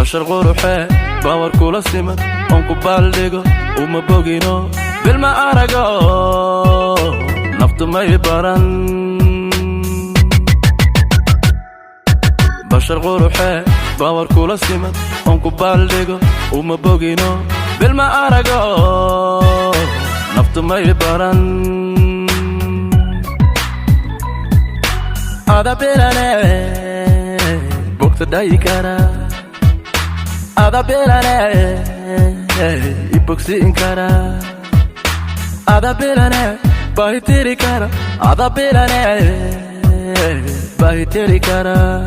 بشر قروحي باور كولا سيمن أنكو بالديغو وما بوغينو بالما أرقو نفط ما يبارن بشر قروحي باور كولا سيمن أنكو بالديغو وما بوغينو بالما أرقو نفط ما يبارن هذا بيراني بوقت دايكارا هذا بيراني يبوكسين كارا هذا بيراني بايتيري كارا هذا بيراني بايتيري كارا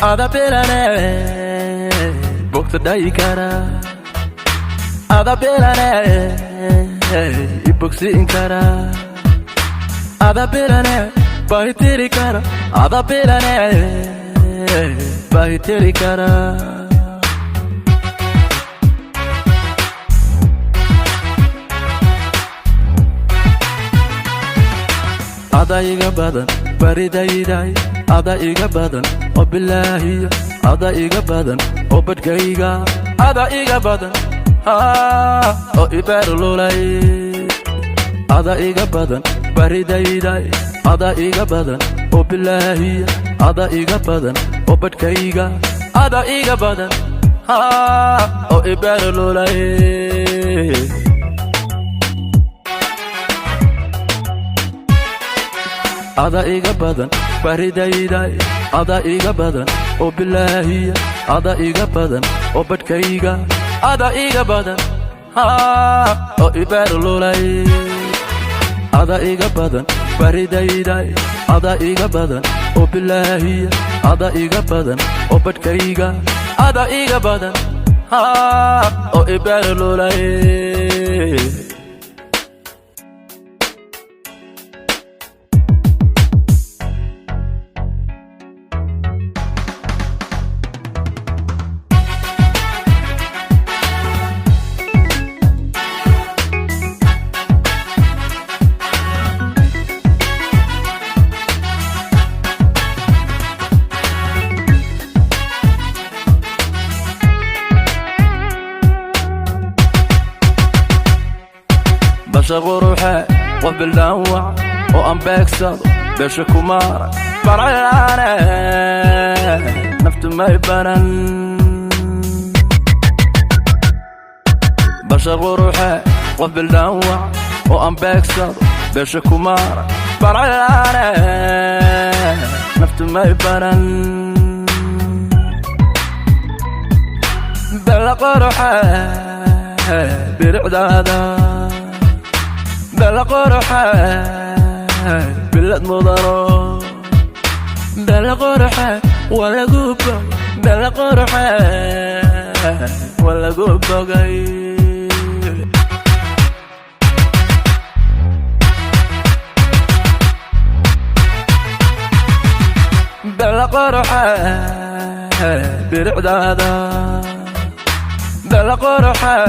هذا بيراني بوقت دايكارا هذا بيراني يبوكسين كارا هذا بيراني بايتيري كارا هذا بيراني بايتيري كارا هذا إيجا بدن بريداي داي هذا إيجا بدن وبالله هذا إيجا بدن وبدكيجا هذا إيجا بدن oo ibaar lulay ada iga badan baridayday ada iga badan oo bilaahi ada iga badan oo badkayga ada iga badan oo ibaar lulay ada iga badan baridayday ada iga badan oo bilaahi ada iga badan oo badkayga ada iga badan oo ibaar lulay ada iga badan baridayday ada iga badan oo bilaahi ada iga badan oo badkayga ada iga badan oo ibaar lulay بشر قروحي وبالدوع وأم بكسر بش كمار برعاني نفط ما يبانن بشر قروحي وبالدوع وأم بكسر بش كمار برعاني نفط ما يبانن بلا قروحي برعدادا بلا قرحة بلاد مضارو بلا قرحة ولا قوبة بلا قرحة ولا قوبة قاي بلا قرحة برعدادا بلا قرحة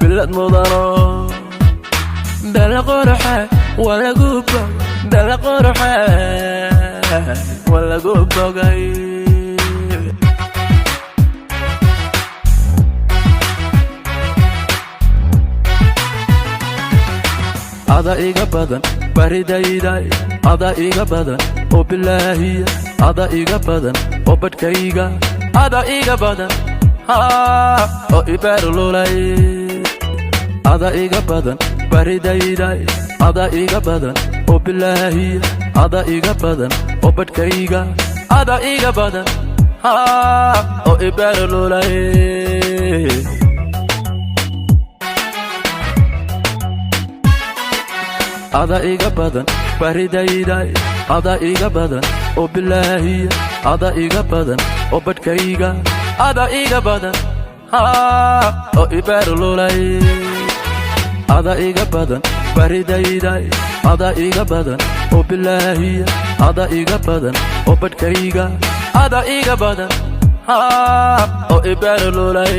بلاد مضارو بلا قرحة ولا قوبة بلا قرحة ولا قوبة قاي هذا إيجا بدن baridayday ada iga badan oo bilaahi ada iga badan oo badkayga ada iga badan oo ibaar lulay ada iga badan baridayday ada iga badan oo bilaahi ada iga badan oo badkayga ada iga badan oo ibaar lulay ada iga badan baridayday ada iga badan oo bilaahi ada iga badan oo badkayga ada iga badan oo ibaar lulay ada iga badan baridayday ada iga badan oo bilaahi ada iga badan oo badkayga ada iga badan oo ibaar lulay